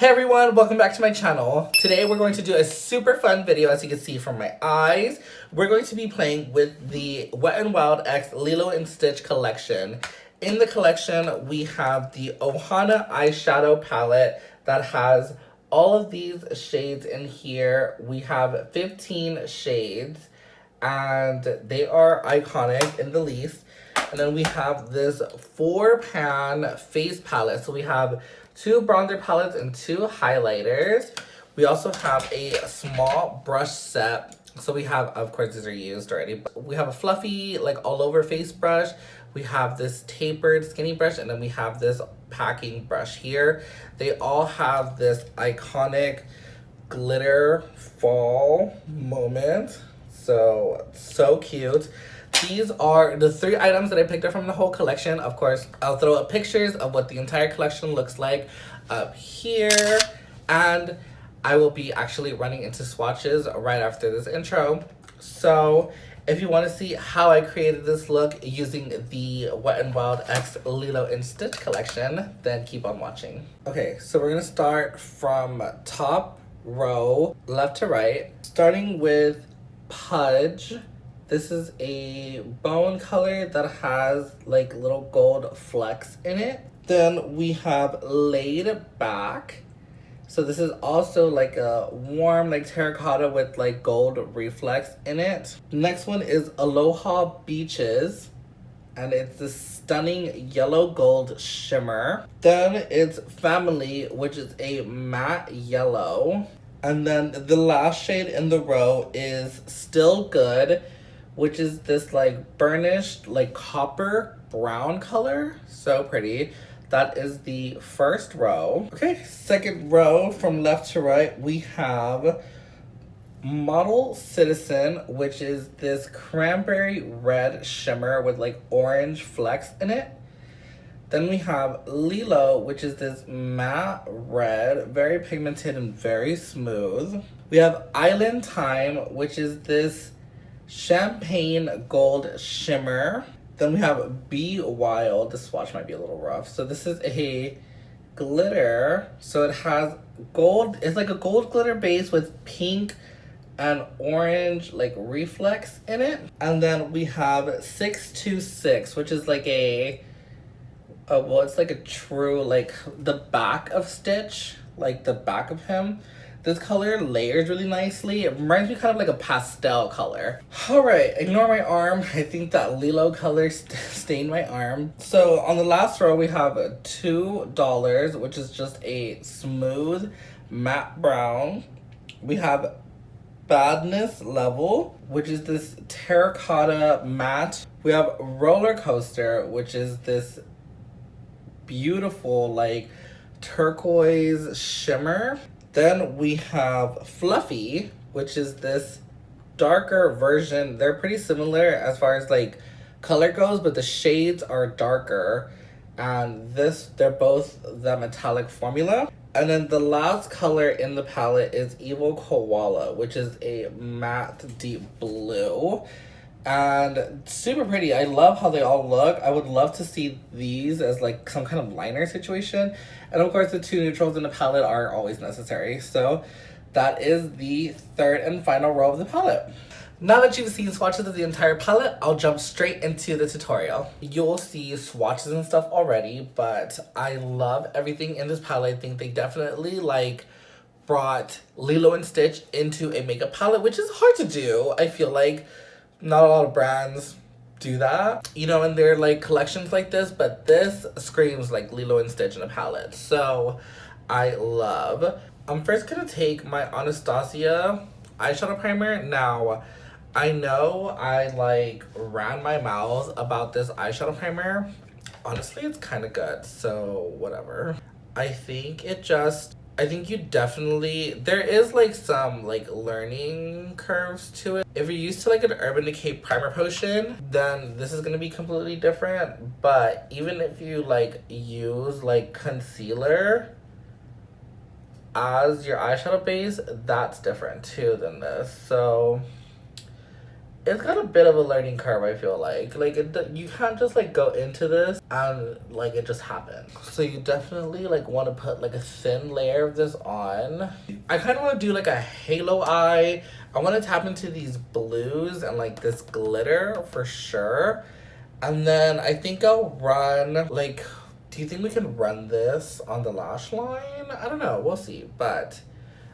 Hey everyone, welcome back to my channel. Today we're going to do a super fun video. As you can see from my eyes, we're going to be playing with the Wet n Wild X Lilo and Stitch collection. In the collection, we have the Ohana eyeshadow palette that has all of these shades in here. We have 15 shades and they are iconic in the least. And then we have this 4-pan face palette. So we have 2 bronzer palettes and 2 highlighters. We also have a small brush set. So we have, of course, these are used already. But we have a fluffy, like all over face brush. We have this tapered skinny brush, and then we have this packing brush here. They all have this iconic glitter fall moment. So cute. These are the 3 items that I picked up from the whole collection. Of course, I'll throw up pictures of what the entire collection looks like up here. And I will be actually running into swatches right after this intro. So if you want to see how I created this look using the Wet n Wild X Lilo and Stitch collection, then keep on watching. Okay, so we're going to start from top row, left to right. Starting with Pudge. This is a bone color that has like little gold flecks in it. Then we have Laid Back. So this is also like a warm like terracotta with like gold reflex in it. Next one is Aloha Beaches. And it's this stunning yellow gold shimmer. Then it's Family, which is a matte yellow. And then the last shade in the row is Still Good, which is this like burnished like copper brown color. So pretty. That is the first row. Okay, second row from left to right, we have Model Citizen, which is this cranberry red shimmer with like orange flecks in it. Then we have Lilo, which is this matte red, very pigmented and very smooth. We have Island Time, which is this champagne gold shimmer. Then we have Be Wild. This swatch might be a little rough. So this is a glitter. So it has gold. It's like a gold glitter base with pink and orange like reflex in it. And then we have 626, which is like well, it's like a true, like the back of Stitch, like the back of him. This color layers really nicely. It reminds me kind of like a pastel color. All right, ignore my arm. I think that Lilo color stained my arm. So on the last row, we have $2, which is just a smooth matte brown. We have Badness Level, which is this terracotta matte. We have Roller Coaster, which is this beautiful like turquoise shimmer. Then we have Fluffy, which is this darker version. They're pretty similar as far as like color goes, but the shades are darker. And they're both the metallic formula. And then the last color in the palette is Evil Koala, which is a matte deep blue. And super pretty. I love how they all look. I would love to see these as like some kind of liner situation. And of course the 2 neutrals in the palette are always necessary. So that is the third and final row of the palette. Now that you've seen swatches of the entire palette, I'll jump straight into the tutorial. You'll see swatches and stuff already, but I love everything in this palette. I think they definitely like brought Lilo and Stitch into a makeup palette, which is hard to do. I feel like not a lot of brands do that, you know, in their like collections like this, but this screams like Lilo and Stitch in a palette. So I love. I'm first gonna take my Anastasia eyeshadow primer. Now, I know I like ran my mouth about this eyeshadow primer. Honestly, it's kind of good, so whatever. I think you definitely, there is like some like learning curves to it. If you're used to like an Urban Decay primer potion, then this is gonna be completely different. But even if you like use like concealer as your eyeshadow base, that's different too than this. So It's got a bit of a learning curve, I feel like. Like, you can't just, like, go into this and, like, it just happens. So you definitely, like, want to put, like, a thin layer of this on. I kind of want to do, like, a halo eye. I want to tap into these blues and, like, this glitter for sure. And then I think I'll run, like, do you think we can run this on the lash line? I don't know. We'll see. But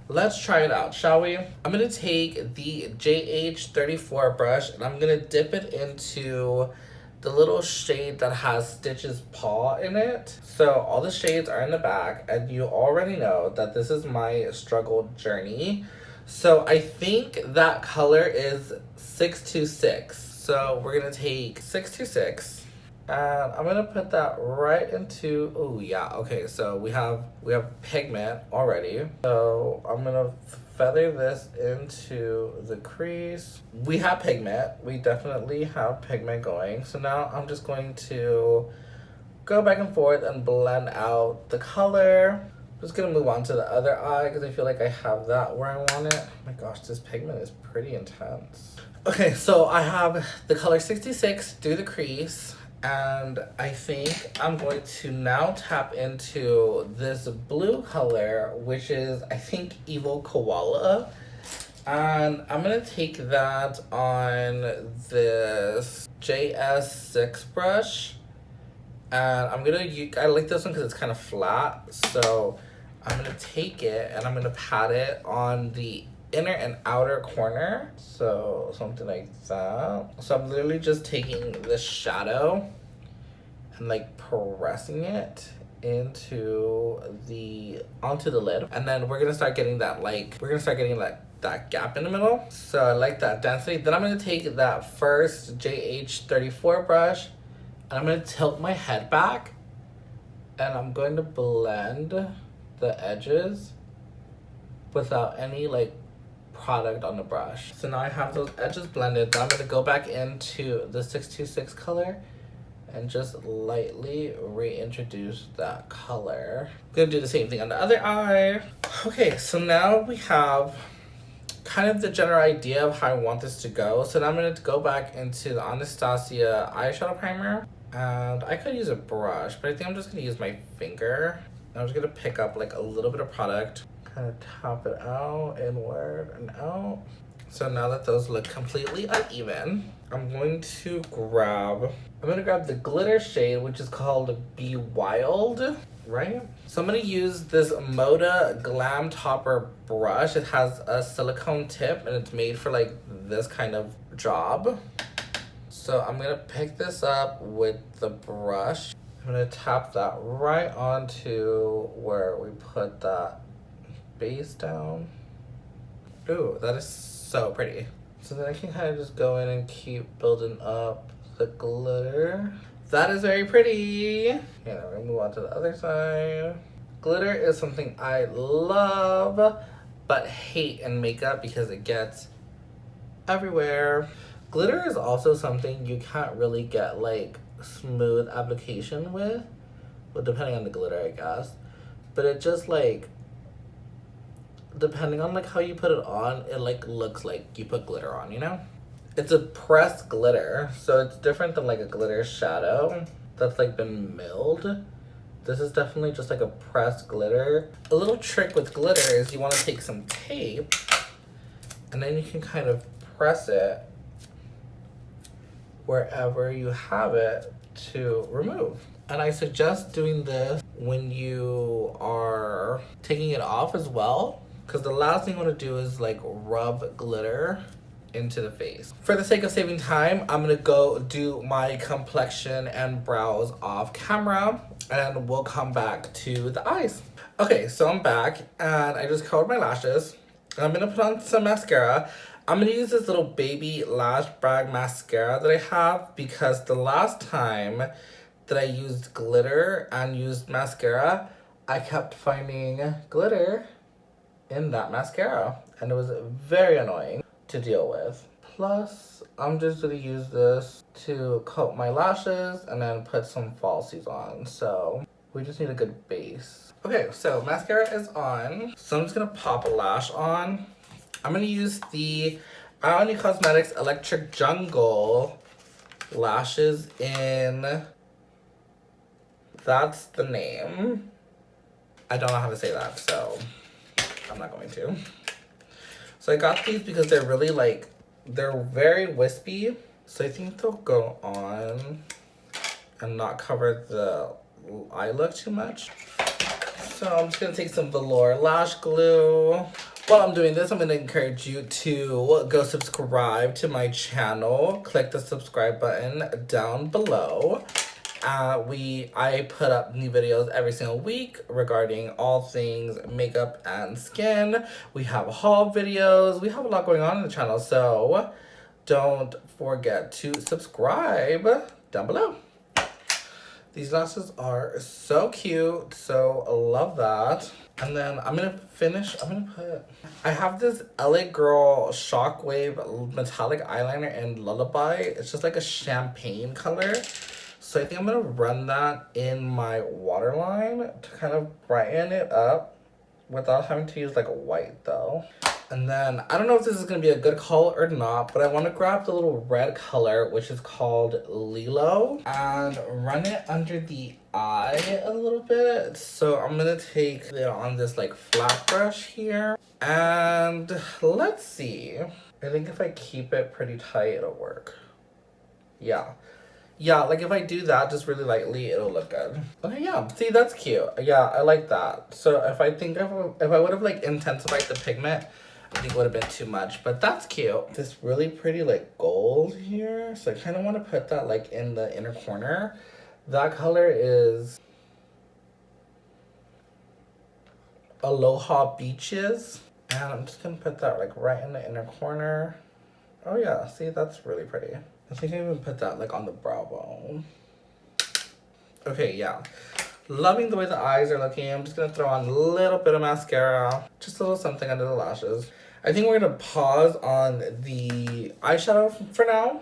let's try it out, shall we? I'm going to take the JH34 brush and I'm going to dip it into the little shade that has Stitch's paw in it. So all the shades are in the back and you already know that this is my struggle journey. So I think that color is 626. So we're going to take 626. And I'm gonna put that right into, oh yeah, okay, so we have pigment already. So I'm gonna feather this into the crease. We have pigment, we definitely have pigment going. So now I'm just going to go back and forth and blend out the color. I'm just gonna move on to the other eye because I feel like I have that where I want it. Oh my gosh, this pigment is pretty intense. Okay, so I have the color 66 through the crease. And I think I'm going to now tap into this blue color, which is, I think, Evil Koala. And I'm going to take that on this JS6 brush. And I'm going to, I like this one because it's kind of flat. So I'm going to take it and I'm going to pat it on the inner and outer corner. So something like that. So I'm literally just taking this shadow and like pressing it onto the lid. And then we're gonna start getting that that gap in the middle. So I like that density. Then I'm gonna take that first JH34 brush and I'm gonna tilt my head back and I'm going to blend the edges without any like product on the brush. So now I have those edges blended. Then I'm gonna go back into the 626 color and just lightly reintroduce that color. I'm gonna do the same thing on the other eye. Okay, so now we have kind of the general idea of how I want this to go. So now I'm gonna go back into the Anastasia eyeshadow primer. And I could use a brush, but I think I'm just gonna use my finger. I'm just gonna pick up like a little bit of product, kind of tap it out, inward and out. So now that those look completely uneven, I'm going to grab the glitter shade, which is called Be Wild, right? So I'm gonna use this Moda Glam Topper brush. It has a silicone tip and it's made for like this kind of job. So I'm gonna pick this up with the brush. I'm gonna tap that right onto where we put that base down. Ooh, that is so pretty. So then I can kind of just go in and keep building up the glitter. That is very pretty. Yeah, we're gonna move on to the other side. Glitter is something I love, but hate in makeup because it gets everywhere. Glitter is also something you can't really get like smooth application with. Well, depending on the glitter, I guess. But it just like, depending on like how you put it on, it like looks like you put glitter on, you know? It's a pressed glitter, so it's different than like a glitter shadow that's like been milled. This is definitely just like a pressed glitter. A little trick with glitter is you want to take some tape and then you can kind of press it wherever you have it to remove. And I suggest doing this when you are taking it off as well, because the last thing you want to do is like rub glitter into the face. For the sake of saving time, I'm gonna go do my complexion and brows off camera and we'll come back to the eyes. Okay, so I'm back and I just curled my lashes. I'm gonna put on some mascara. I'm gonna use this little baby lash brag mascara that I have because the last time that I used glitter and used mascara, I kept finding glitter in that mascara and it was very annoying to deal with. Plus, I'm just gonna use this to coat my lashes and then put some falsies on. So we just need a good base. Okay, so mascara is on. So I'm just gonna pop a lash on. I'm gonna use the Ioni Cosmetics Electric Jungle lashes in... That's the name. I don't know how to say that, so I'm not going to. So I got these because they're really like, they're very wispy. So I think they'll go on and not cover the eye look too much. So I'm just gonna take some Velour lash glue. While I'm doing this, I'm gonna encourage you to go subscribe to my channel. Click the subscribe button down below. I put up new videos every single week regarding all things makeup and skin. We have haul videos. We have a lot going on in the channel, so don't forget to subscribe down below. These lashes are so cute, so I love that. And then I have this LA Girl Shockwave metallic eyeliner in Lullaby. It's just like a champagne color. So I think I'm gonna run that in my waterline to kind of brighten it up without having to use like a white though. And then I don't know if this is gonna be a good color or not, but I want to grab the little red color, which is called Lilo, and run it under the eye a little bit. So I'm gonna take it on this like flat brush here, and let's see. I think if I keep it pretty tight, it'll work. Yeah, like if I do that just really lightly, it'll look good. Okay, yeah, see, that's cute. Yeah, I like that. So if I would have like intensified the pigment, I think it would have been too much, but that's cute. This really pretty like gold here. So I kind of want to put that like in the inner corner. That color is Aloha Beaches. And I'm just gonna put that like right in the inner corner. Oh yeah, see, that's really pretty. I think I even put that like on the brow bone. Okay, yeah. Loving the way the eyes are looking. I'm just gonna throw on a little bit of mascara. Just a little something under the lashes. I think we're gonna pause on the eyeshadow for now.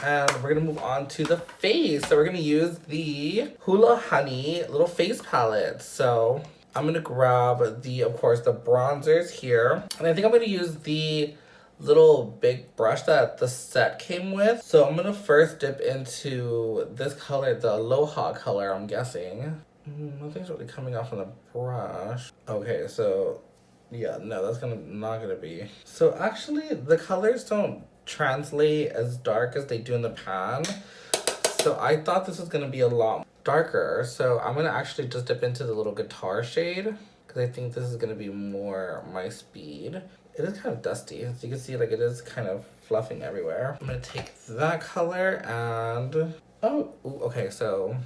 And we're gonna move on to the face. So we're gonna use the Hula Honey little face palette. So I'm gonna grab of course, the bronzers here. And I think I'm gonna use the little big brush that the set came with. So I'm gonna first dip into this color, the Aloha color, I'm guessing. Nothing's really coming off on the brush. Okay, so yeah, no, that's not gonna be. So actually the colors don't translate as dark as they do in the pan. So I thought this was gonna be a lot darker. So I'm gonna actually just dip into the little guitar shade because I think this is gonna be more my speed. It is kind of dusty. As you can see, like it is kind of fluffing everywhere. I'm gonna take that color and, oh, okay, so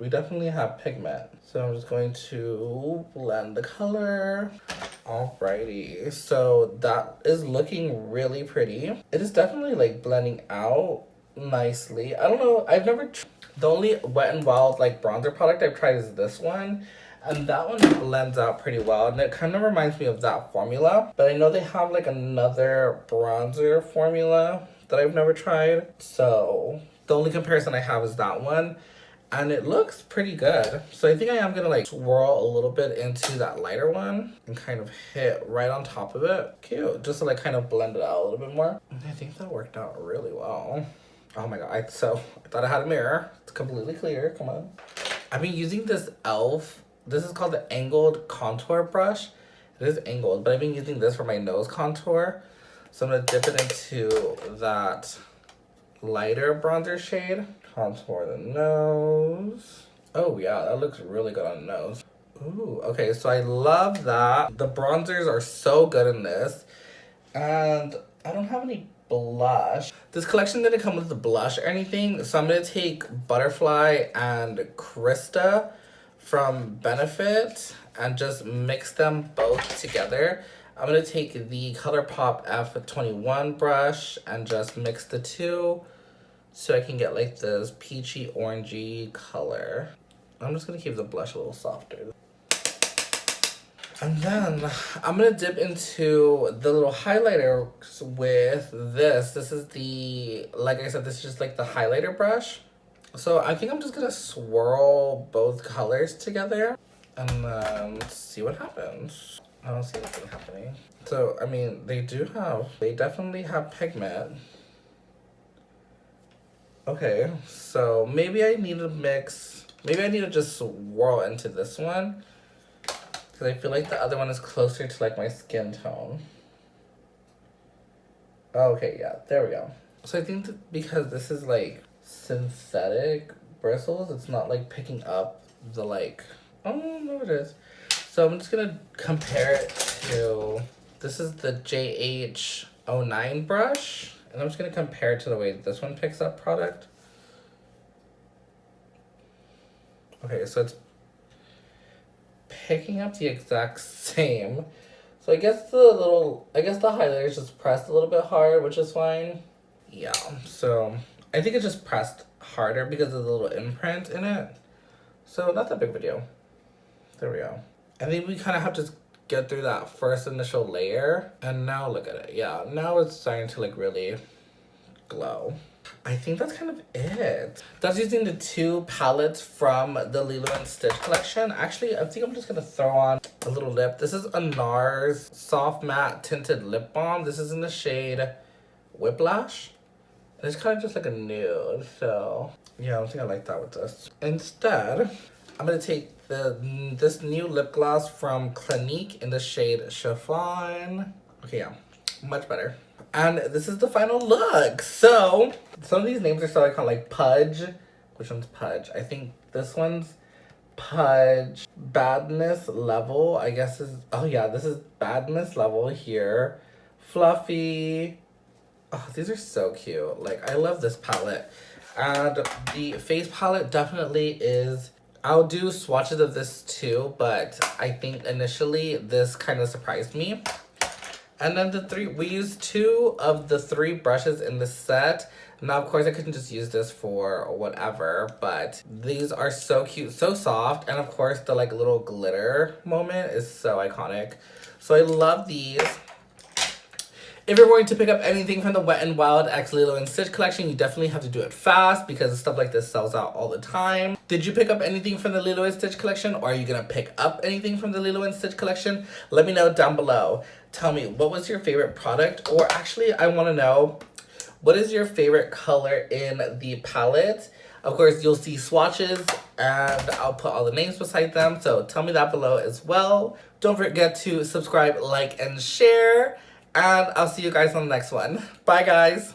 we definitely have pigment. So I'm just going to blend the color. Alrighty, so that is looking really pretty. It is definitely like blending out nicely. I don't know, the only Wet n Wild like bronzer product I've tried is this one. And that one blends out pretty well. And it kind of reminds me of that formula. But I know they have like another bronzer formula that I've never tried. So the only comparison I have is that one. And it looks pretty good. So I think I am going to like swirl a little bit into that lighter one. And kind of hit right on top of it. Cute. Just to like kind of blend it out a little bit more. And I think that worked out really well. Oh my god. I thought I had a mirror. It's completely clear. Come on. I've been using this e.l.f. This is called the Angled Contour Brush. It is angled, but I've been using this for my nose contour. So I'm going to dip it into that lighter bronzer shade. Contour the nose. Oh yeah, that looks really good on the nose. Ooh, okay, so I love that. The bronzers are so good in this. And I don't have any blush. This collection didn't come with the blush or anything. So I'm going to take Butterfly and Crystah from Benefit and just mix them both together. I'm gonna take the ColourPop F21 brush and just mix the two so I can get like this peachy orangey color. I'm just gonna keep the blush a little softer. And then I'm gonna dip into the little highlighter with this. This is the, like I said, this is just like the highlighter brush. So I think I'm just gonna swirl both colors together and then see what happens. I don't see anything happening. So, I mean, they definitely have pigment. Okay, so maybe I need to just swirl into this one. Because I feel like the other one is closer to like my skin tone. Okay, yeah, there we go. So I think that because this is like synthetic bristles, it's not like picking up the like, oh no it is. So I'm just gonna compare it to, this is the JH09 brush. And I'm just gonna compare it to the way this one picks up product. Okay, so it's picking up the exact same. So I guess the highlighter is just pressed a little bit hard, which is fine. Yeah, so I think it's just pressed harder because of the little imprint in it. So not that big of a deal. There we go. I think we kind of have to get through that first initial layer. And now look at it. Yeah, now it's starting to like really glow. I think that's kind of it. That's using the two palettes from the Lilo and Stitch collection. Actually, I think I'm just gonna throw on a little lip. This is a NARS Soft Matte Tinted Lip Balm. This is in the shade Whiplash. And it's kind of just like a nude, so yeah, I don't think I like that with this. Instead, I'm gonna take this new lip gloss from Clinique in the shade Chiffon. Okay, yeah, much better. And this is the final look. So, some of these names are so iconic, like Pudge. Which one's Pudge? I think this one's Pudge. Badness Level, I guess is, oh yeah, this is Badness Level here. Fluffy. Oh, these are so cute. Like, I love this palette. And the face palette definitely is, I'll do swatches of this too, but I think initially this kind of surprised me. And then we used 2 of the 3 brushes in the set. Now, of course, I couldn't just use this for whatever, but these are so cute, so soft. And of course, the like little glitter moment is so iconic. So I love these. If you're going to pick up anything from the Wet n Wild X Lilo and Stitch collection, you definitely have to do it fast because stuff like this sells out all the time. Did you pick up anything from the Lilo and Stitch collection, or are you going to pick up anything from the Lilo and Stitch collection? Let me know down below. Tell me, what was your favorite product? Or actually, I want to know, what is your favorite color in the palette? Of course, you'll see swatches, and I'll put all the names beside them, so tell me that below as well. Don't forget to subscribe, like, and share. And I'll see you guys on the next one. Bye, guys.